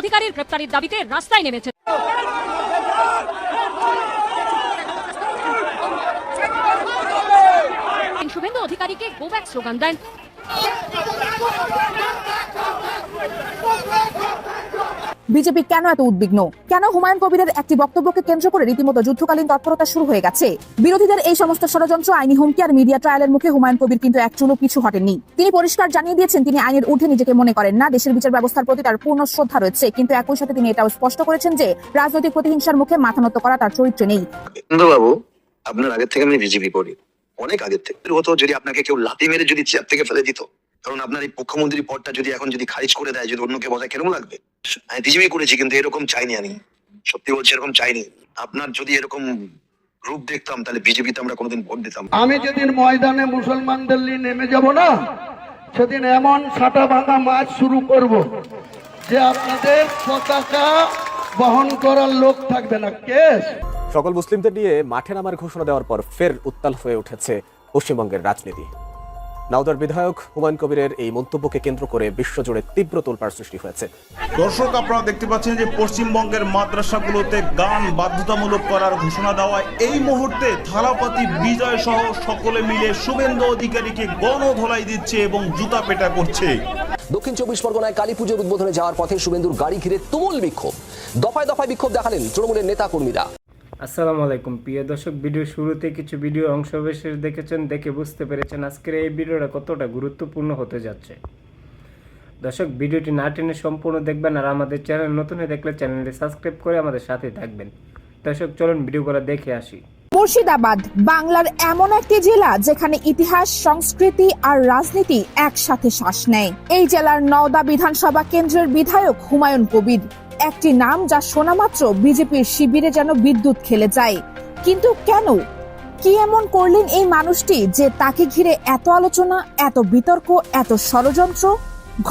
অধিকারীর গ্রেপ্তারির দাবিতে রাস্তায় নেমেছে। শুভেন্দু অধিকারীকে গো ব্যাক স্লোগান দেন। বিজেপি কেন এত উদ্বিগ্ন? কেন হুমায়ুন কবিরের একটি বক্তব্যকে কেন্দ্র করে রীতিমতো যুদ্ধকালীন তৎপরতা শুরু হয়ে গেছে? বিরোধীদের এই সমস্ত ষড়যন্ত্র, আইনি হুমকি আর মিডিয়া ট্রায়ালের মুখে হুমায়ুন কবির কিন্তু এক চুলো পিছু হটেননি। তিনি পরিষ্কার জানিয়ে দিয়েছেন তিনি আইনের ঊর্ধ্বে নিজেকে মনে করেন না। দেশের বিচার ব্যবস্থার প্রতি তার পূর্ণ শ্রদ্ধা রয়েছে, কিন্তু একই সাথে তিনি এটাও স্পষ্ট করেছেন যে রাজনৈতিক প্রতিহিংসার মুখে মাথা নত করা তার চরিত্রে নেই। বাবু, আপনার আগের থেকে আমি বিজেপি করি, অনেক আগের থেকে হতো। যদি আপনাকে কেউ লাথি মেরে যদি চেয়ার থেকে ফেলে দিত, কারণ আপনার এই মুখ্যমন্ত্রী পদটা যদি এখন যদি খারিজ করে দেয়, যদি অন্যকে বজায়, কেরকম লাগবে? আমি বিজেপি করেছি, কিন্তু এরকম চাইনি। আমি সত্যি বলছি, এরকম চাইনি। আপনার যদি এরকম রূপ দেখতাম, তাহলে বিজেপিতে আমরা কোনোদিন ভোট দিতাম। আমি যেদিন ময়দানে মুসলমানদের নিয়ে নেমে যাব না, সেদিন এমন সাটা ভাঙা মাছ শুরু করব যে আপনাদের পতাকা বহন করার লোক থাকবে না। কেস সকল মুসলিমদের নিয়ে মাঠে নামার ঘোষণা দেওয়ার পর ফের উত্তাল হয়ে উঠেছে পশ্চিমবঙ্গের রাজনীতি। নাওদার বিধায়ক হুমায়ুন কবিরের এই মন্তব্যকে কেন্দ্র করে বিশ্বজুড়ে তীব্র তোলপাড় সৃষ্টি হয়েছে। দর্শক, আপনারা দেখতে পাচ্ছেন যে পশ্চিমবঙ্গের মাদ্রাসাগুলোতে গান বাধ্যতামূলক করার ঘোষণা দেওয়ায় এই মুহূর্তে থালাপাতি বিজয় সহ সকলে মিলে শুভেন্দু অধিকারীকে গণধোলাই দিচ্ছে এবং জুতা পেটা করছে। দক্ষিণ 24 পরগনায় কালী পুজোর উদ্বোধনে যাওয়ার পথে শুভেন্দুর গাড়ি ঘিরে তুমুল বিক্ষোভ। দফায় দফায় বিক্ষোভ দেখালেন তৃণমূলের নেতা কর্মীরা। আসসালামু আলাইকুম প্রিয় দর্শক, ভিডিওর শুরুতে কিছু ভিডিও অংশবিশেষ দেখেছেন, দেখে বুঝতে পেরেছেন আজকের এই ভিডিওটা কতটা গুরুত্বপূর্ণ হতে যাচ্ছে। দর্শক, ভিডিওটি না টেনে সম্পূর্ণ দেখবেন, আর আমাদের চ্যানেল নতুন হয়ে দেখলে চ্যানেলটি সাবস্ক্রাইব করে আমাদের সাথে থাকবেন। দর্শক, চলুন ভিডিও করে দেখে আসি। মুর্শিদাবাদ বাংলার এমন একটি জেলা যেখানে ইতিহাস, সংস্কৃতি আর রাজনীতি একসাথে শ্বাস নেয়। এই জেলার নওদা বিধানসভা কেন্দ্রের বিধায়ক হুমায়ুন কবির, একটি নাম যা শোনা মাত্র বিজেপির শিবিরে যেন বিদ্যুৎ খেলে যায়। কিন্তু কেন, কি এমন করলেন এই মানুষটি যে তাকে ঘিরে এত আলোচনা, এত বিতর্ক, এত ষড়যন্ত্র?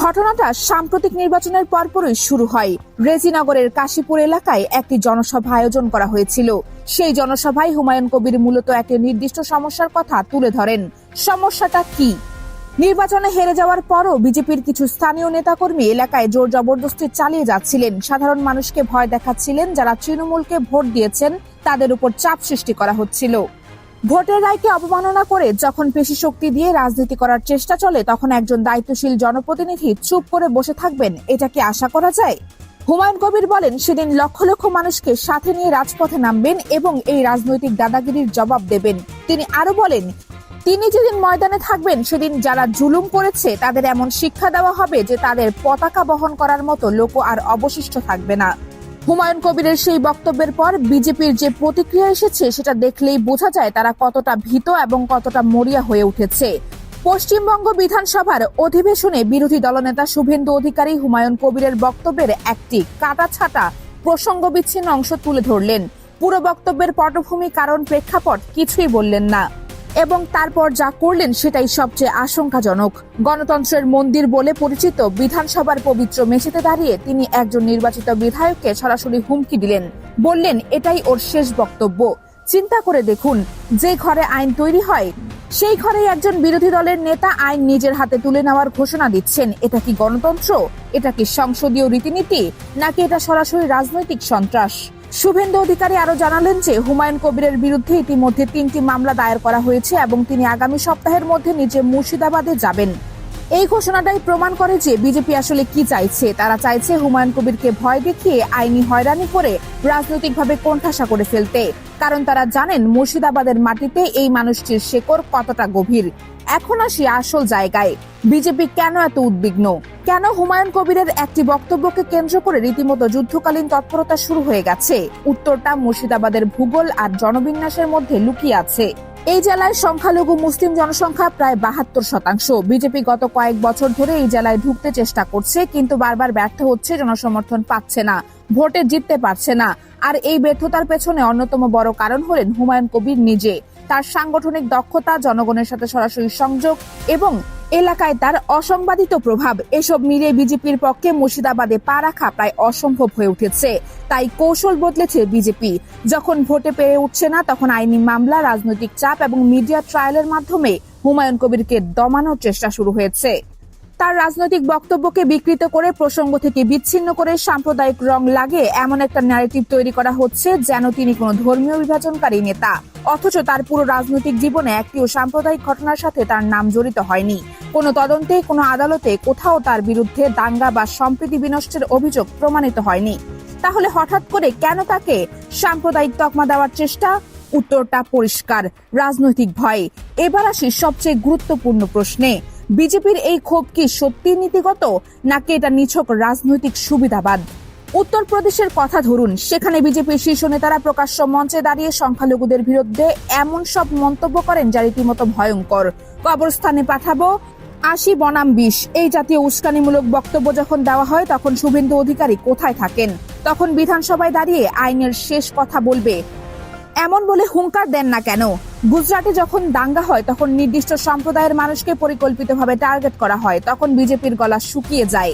ঘটনাটা সাম্প্রতিক নির্বাচনের পরপরই শুরু হয়। রেজিনগরের কাশীপুর এলাকায় একটি জনসভা আয়োজন করা হয়েছিল। সেই জনসভায় হুমায়ুন কবির মূলত একটি নির্দিষ্ট সমস্যার কথা তুলে ধরেন। সমস্যাটা কি? নির্বাচনে হেরে যাওয়ার পরও বিজেপির কিছু স্থানীয় নেতাকর্মী এলাকায় জোর জবরদস্তি চালিয়ে যাচ্ছিলেন। সাধারণ মানুষকে ভয় দেখাচ্ছিলেন। যারা তৃণমূলকে ভোট দিয়েছেন তাদের উপর চাপ সৃষ্টি করা হচ্ছিল। ভোটের রায়কে অবমাননা করে যখন পেশি শক্তি দিয়ে রাজনীতি করার চেষ্টা চলে, তখন একজন দায়িত্বশীল জনপ্রতিনিধি চুপ করে বসে থাকবেন, এটা কি আশা করা যায়? হুমায়ুন কবির বলেন সেদিন লক্ষ লক্ষ মানুষকে সাথে নিয়ে রাজপথে নামবেন এবং এই রাজনৈতিক দাদাগিরির জবাব দেবেন। তিনি আরো বলেন, তিনি যেদিন ময়দানে থাকবেন সেদিন যারা জুলুম করেছে তাদের এমন শিক্ষা দেওয়া হবে যে তাদের পতাকা বহন করার মতো লোক আর অবশিষ্ট থাকবে না। হুমায়ুন কবিরের সেই বক্তব্যের পর বিজেপির যে প্রতিক্রিয়া এসেছে সেটা দেখলেই বোঝা যায় তারা কতটা ভীত এবং কতটা মরিয়া হয়ে উঠেছে। পশ্চিমবঙ্গ বিধানসভার অধিবেশনে বিরোধী দলনেতা শুভেন্দু অধিকারী হুমায়ুন কবিরের বক্তব্যের একটি কাটাছাটা প্রসঙ্গ বিচ্ছিন্ন অংশ তুলে ধরলেন। পুরো বক্তব্যের পটভূমি, কারণ, প্রেক্ষাপট কিছুই বললেন না এবং তারপর যা করলেন সেটাই সবচেয়ে আশঙ্কাজনক। গণতন্ত্রের মন্দির বলে পরিচিত বিধানসভার পবিত্র মেঝেতে দাঁড়িয়ে তিনি একজন নির্বাচিত বিধায়ককে সরাসরি হুমকি দিলেন। বললেন এটাই ওর শেষ বক্তব্য। চিন্তা করে দেখুন, যে ঘরে আইন তৈরি হয় সেই ঘরেই একজন বিরোধী দলের নেতা আইন নিজের হাতে তুলে নেওয়ার ঘোষণা দিচ্ছেন। এটা কি গণতন্ত্র? এটা কি সংসদীয় রীতিনীতি? নাকি এটা সরাসরি রাজনৈতিক সন্ত্রাস? শুভেন্দু অধিকারী আরো জানালেন যে হুমায়ুন কবিরের বিরুদ্ধে ইতিমধ্যে 3টি মামলা দায়ের করা হয়েছে এবং তিনি আগামী সপ্তাহের মধ্যে নিজে মুর্শিদাবাদে যাবেন। এই ঘোষণাটাই প্রমাণ করে যে বিজেপি আসলে কি চাইছে। তারা চাইছে হুমায়ুন কবিরকে ভয় দেখিয়ে আইনি হয়রানি করে রাজনৈতিকভাবে কোণঠাসা করে ফেলতে, কারণ তারা জানেন মুর্শিদাবাদের মাটিতে এই মানুষটির শেকড় কতটা গভীর। এখন আসি আসল জায়গায়, বিজেপি কেন এত উদ্বিগ্ন? কেন হুমায়ুন কবিরের একটি বক্তব্যকে কেন্দ্র করে রীতিমতো যুদ্ধকালীন তৎপরতা শুরু হয়ে গেছে? উত্তরটা মুর্শিদাবাদের ভূগোল আর জনবিন্যাসের মধ্যে লুকিয়ে আছে। এই জেলায় সংখ্যালঘু মুসলিম জনসংখ্যা প্রায় 72%। বিজেপি গত কয়েক বছর ধরে এই জেলায় ঢুকতে চেষ্টা করছে, কিন্তু বারবার ব্যর্থ হচ্ছে, জনসমর্থন পাচ্ছে না, ভোটে জিততে পারছে না। আর এই ব্যর্থতার পেছনে অন্যতম বড় কারণ হলেন হুমায়ুন কবির নিজে। তার সাংগঠনিক দক্ষতা, জনগণের সাথে সরাসরি সংযোগ এবং এলাকায় তার অসংবাদিত প্রভাব, এসব মিলিয়ে বিজেপির পক্ষে মুর্শিদাবাদে পা রাখা প্রায় অসম্ভব হয়ে উঠেছে। তাই কৌশল বদলেছে বিজেপি। যখন ভোটে পেরে উঠছে না, তখন আইনি মামলা, রাজনৈতিক চাপ এবং মিডিয়া ট্রায়ালের মাধ্যমে হুমায়ুন কবিরকে দমানোর চেষ্টা শুরু হয়েছে। তার রাজনৈতিক বক্তব্যকে বিকৃত করে প্রসঙ্গ থেকে বিচ্ছিন্ন করে সাম্প্রদায়িক রং লাগিয়ে এমন একটা ন্যারেটিভ তৈরি করা হচ্ছে যেন তিনি কোনো ধর্মীয় বিভাজনকারী নেতা, অথচ তার পুরো রাজনৈতিক জীবনে একটিও সাম্প্রদায়িক ঘটনার সাথে তার নাম জড়িত হয়নি। কোনো তদন্তে, কোনো আদালতে কোথাও তার বিরুদ্ধে দাঙ্গা বা সম্প্রীতি বিনষ্টের অভিযোগ প্রমাণিত হয়নি। তাহলে হঠাৎ করে কেন তাকে সাম্প্রদায়িক তকমা দেওয়ার চেষ্টা? উত্তরটা পরিষ্কার, রাজনৈতিক ভয়। এবার আসি সবচেয়ে গুরুত্বপূর্ণ প্রশ্নে। বিজেপির এই ক্ষোভ কি সত্যি নীতিগত, নাকি এটা নিছক রাজনৈতিক সুবিধাবাদ? উত্তরপ্রদেশের কথা ধরুন, সেখানে বিজেপির শীর্ষ নেতারা প্রকাশ্য মঞ্চে দাঁড়িয়ে সংখ্যালঘুদের বিরুদ্ধে এমন সব মন্তব্য করেন যা রীতিমতো ভয়ঙ্কর। কবরস্থানে পাঠাবো, ৮০ বনাম ২০, এই জাতীয় উস্কানিমূলক বক্তব্য যখন দেওয়া হয় তখন শুভেন্দু অধিকারী কোথায় থাকেন? তখন বিধানসভায় দাঁড়িয়ে আইনের শেষ কথা বলবে এমন বলে হুঙ্কার দেন না কেন? গুজরাটে যখন দাঙ্গা হয় তখন নির্দিষ্ট সম্প্রদায়ের মানুষকে পরিকল্পিতভাবে টার্গেট করা হয়, তখন বিজেপির গলা শুকিয়ে যায়।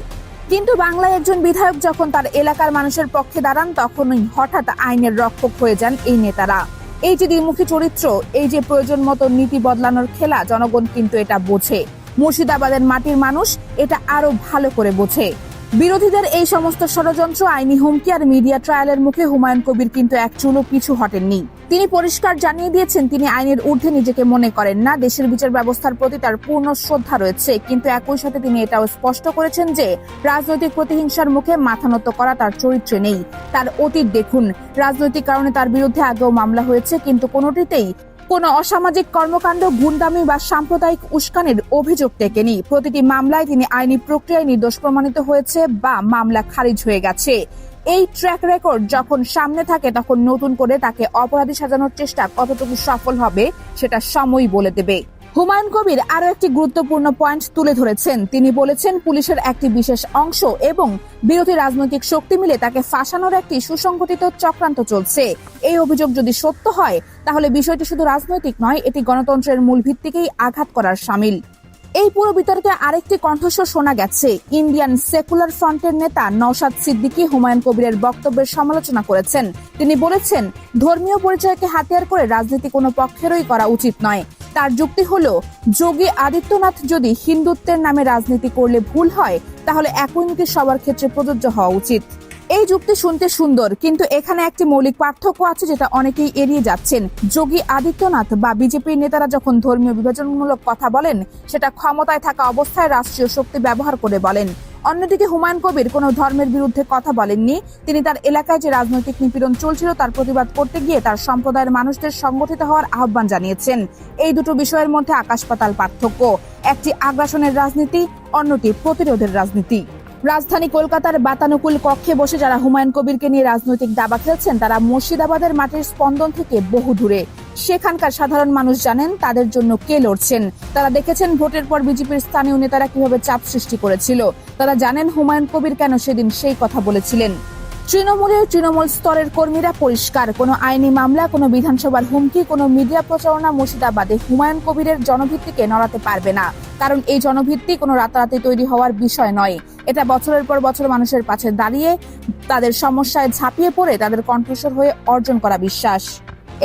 কিন্তু বাংলায় একজন বিধায়ক যখন তার এলাকার মানুষের পক্ষে দাঁড়ান তখনই হঠাৎ আইনের রক্ষক হয়ে যান এই নেতারা। এই যে দ্বিমুখী চরিত্র, এই যে প্রয়োজন মতো নীতি বদলানোর খেলা, জনগণ কিন্তু এটা বোঝে। মুর্শিদাবাদের মাটির মানুষ এটা আরো ভালো করে বোঝে। বিরোধীদের এই সমস্ত ষড়যন্ত্র, আইনি হুমকি আর মিডিয়া ট্রায়ালের মুখে হুমায়ুন কবির কিন্তু এক চুলও পিছু হটেননি। তিনি পরিষ্কার জানিয়ে দিয়েছেন তিনি আইনের ঊর্ধ্বে নিজেকে মনে করেন না। দেশের বিচার ব্যবস্থার প্রতি তার পূর্ণ শ্রদ্ধা রয়েছে, কিন্তু একই সাথে তিনি এটাও স্পষ্ট করেছেন যে রাজনৈতিক প্রতিহিংসার মুখে মাথা নত করা তার চরিত্রে নেই। তার অতীত দেখুন, রাজনৈতিক কারণে তার বিরুদ্ধে আগেও মামলা হয়েছে, কিন্তু কোনোটিতেই কোনো অসামাজিক কর্মকাণ্ড, গুন্ডামি বা সাম্প্রদায়িক উস্কানির অভিযোগ টেকেনি। প্রতিটি মামলায় তিনি আইনি প্রক্রিয়ায় নির্দোষ প্রমাণিত হয়েছে বা মামলা খারিজ হয়ে গেছে। এই ট্র্যাক রেকর্ড যখন সামনে থাকে তখন নতুন করে তাকে অপরাধী সাজানোর চেষ্টা কতটুকু সফল হবে সেটা সময়ই বলে দেবে। হুমায়ুন কবির আরো একটি গুরুত্বপূর্ণ পয়েন্ট তুলে ধরেছেন। তিনি বলেছেন পুলিশের একটি বিশেষ অংশ এবং বিরোধী রাজনৈতিক শক্তি মিলে তাকে ফাঁসানোর একটি সুসংগঠিত চক্রান্ত চলছে। এই অভিযোগ যদি সত্য হয় তাহলে বিষয়টি শুধু রাজনৈতিক নয়, এটি গণতন্ত্রের মূল ভিত্তিকেই আঘাত করার শামিল। এই পুরো বিতর্কে আরেকটি কণ্ঠস্বর শোনা গেছে। ইন্ডিয়ান সেকুলার ফ্রন্টের নেতা নওশাদ সিদ্দিকী হুমায়ুন কবিরের বক্তব্যের সমালোচনা করেছেন। তিনি বলেছেন ধর্মীয় পরিচয়কে হাতিয়ার করে রাজনীতি কোনো পক্ষেরই করা উচিত নয়। তার যুক্তি হলো, যোগী আদিত্যনাথ যদি হিন্দুত্বের নামে রাজনীতি করলে ভুল হয় তাহলে একই নীতি সবার ক্ষেত্রে প্রযোজ্য হওয়া উচিত। এই যুক্তি শুনতে সুন্দর, কিন্তু এখানে একটি মৌলিক পার্থক্য আছে যেটা অনেকেই এড়িয়ে যাচ্ছেন। যোগী আদিত্যনাথ বা বিজেপির নেতারা যখন ধর্মীয় বিভাজনমূলক কথা বলেন সেটা ক্ষমতায় থাকা অবস্থায় রাষ্ট্রীয় শক্তি ব্যবহার করে বলেন। অন্যদিকে হুমায়ুন কবির কোনো ধর্মের বিরুদ্ধে কথা বলেননি। তিনি তার এলাকায় যে রাজনৈতিক নিপীড়ন চলছিল তার প্রতিবাদ করতে গিয়ে তার সম্প্রদায়ের মানুষদের সংগঠিত হওয়ার আহ্বান জানিয়েছেন। এই দুটো বিষয়ের মধ্যে আকাশ পাতাল পার্থক্য। একটি আগ্রাসনের রাজনীতি, অন্যটি প্রতিরোধের রাজনীতি। রাজধানী কলকাতার বাতানুকূল কক্ষে বসে যারা হুমায়ুন কবিরকে নিয়ে রাজনৈতিক দাবা খেলছেন তারা মুর্শিদাবাদের মাটির স্পন্দন থেকে বহু দূরে। সেখানকার সাধারণ মানুষ জানেন তাদের জন্য কে লড়ছেন। তারা দেখেছেন ভোটের পর বিজেপির স্থানীয় নেতারা কিভাবে চাপ সৃষ্টি করেছিল। তারা জানেন হুমায়ুন কবির কেন সেদিন সেই কথা বলেছিলেন। তৃণমূল স্তরের কর্মীরা পরিষ্কার, কোনো আইনি মামলা, কোনো বিধানসভার হুমকি, কোনো মিডিয়া প্রচারণা মুর্শিদাবাদে হুমায়ুন কবিরের জনভিত্তিকে নড়াতে পারবে না। কারণ এই জনভিত্তি কোনো রাতারাতি তৈরি হওয়ার বিষয় নয়। এটা বছরের পর বছর মানুষের পাশে দাঁড়িয়ে তাদের সমস্যায় ঝাঁপিয়ে পড়ে তাদের কণ্ঠস্বর হয়ে অর্জন করা বিশ্বাস।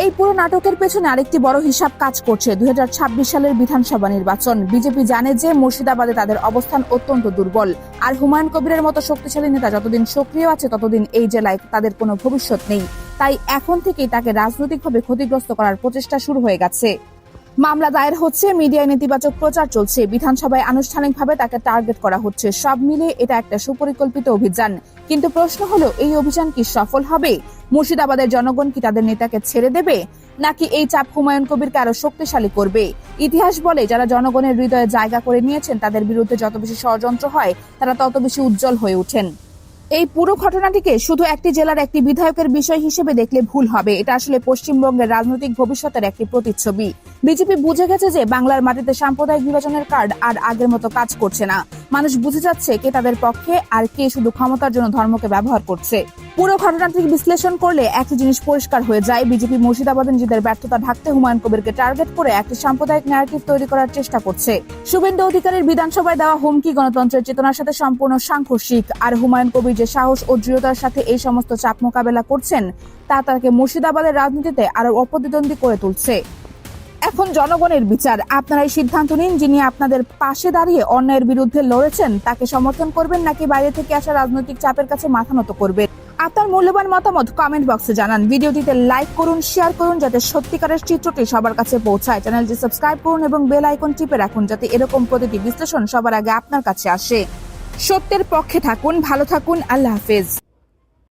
এই পুরো নাটকের পেছনে আরেকটি বড় হিসাব কাজ করছে। 2026 সালের বিধানসভা নির্বাচন। বিজেপি জানে যে মুর্শিদাবাদে তাদের অবস্থান অত্যন্ত দুর্বল, আর হুমায়ুন কবিরের মতো শক্তিশালী নেতা যতদিন সক্রিয় আছে ততদিন এই জেলায় তাদের কোনো ভবিষ্যৎ নেই। তাই এখন থেকেই তাকে রাজনৈতিকভাবে ক্ষতিগ্রস্ত করার প্রচেষ্টা শুরু হয়ে গেছে। মামলা দায়ের হচ্ছে, মিডিয়ায় নেতিবাচক প্রচার চলছে, বিধানসভায় আনুষ্ঠানিকভাবে তাকে টার্গেট করা হচ্ছে। সব মিলে এটা একটা সুপরিকল্পিত অভিযান। কিন্তু প্রশ্ন হলো, এই অভিযান কি সফল হবে? মুর্শিদাবাদের জনগণ কি তাদের নেতাকে ছেড়ে দেবে, নাকি এই চাপ হুমায়ুন কবিরকে আরো শক্তিশালী করবে? ইতিহাস বলে যারা জনগণের হৃদয়ে জায়গা করে নিয়েছেন তাদের বিরুদ্ধে যত বেশি ষড়যন্ত্র হয় তারা তত বেশি উজ্জ্বল হয়ে ওঠেন। এই পুরো ঘটনাটিকে শুধু একটি জেলার একটি বিধায়কের বিষয় হিসেবে দেখলে ভুল হবে। এটা আসলে পশ্চিমবঙ্গের রাজনৈতিক ভবিষ্যতের একটি প্রতিচ্ছবি। বিজেপি বুঝে গেছে যে বাংলার মাটিতে সাম্প্রদায়িক বিভাজনের কার্ড আর আগের মতো কাজ করছে না। মানুষ বুঝে যাচ্ছে কে তাদের পক্ষে আর কে শুধু ক্ষমতার জন্য ধর্মকে ব্যবহার করছে। পুরো ঘটনাটি বিশ্লেষণ করলে একটি জিনিস পরিষ্কার হয়ে যায়, বিজেপি মুর্শিদাবাদে নিজেদের ব্যর্থতা ঢাকতে হুমায়ুন কবিরকে টার্গেট করে একটি সাম্প্রদায়িক ন্যারেটিভ তৈরি করার চেষ্টা করছে। শুভেন্দু অধিকারীর বিধানসভায় দেওয়া হুমকি গণতন্ত্রের চেতনার সাথে সম্পূর্ণ সাংঘর্ষিক, আর হুমায়ুন কবির যে সাহস ও দৃঢ়তার সাথে এই সমস্ত চাপ মোকাবেলা করছেন তা তাকে মুর্শিদাবাদের রাজনীতিতে আরো অপ্রতিদ্বন্দ্বী করে তুলছে। এখন জনগণের বিচার, আপনারাই সিদ্ধান্ত নিন। যিনি আপনাদের পাশে দাঁড়িয়ে অন্যায়ের বিরুদ্ধে লড়েছেন তাকে সমর্থন করবেন নাকি বাইরে থেকে আসা রাজনৈতিক চাপের কাছে মাথা নত করবেন। আপনার মূল্যবান মতামত কমেন্ট বক্সে জানান। ভিডিওটিতে লাইক করুন, শেয়ার করুন যাতে সত্যিকারের চিত্রটি সবার কাছে পৌঁছায়। চ্যানেলটি সাবস্ক্রাইব করুন এবং বেল আইকন টিপে রাখুন যাতে এরকম প্রতিটি বিশ্লেষণ সবার আগে আপনার কাছে আসে। সত্যের পক্ষে থাকুন, ভালো থাকুন, আল্লাহ হাফেজ।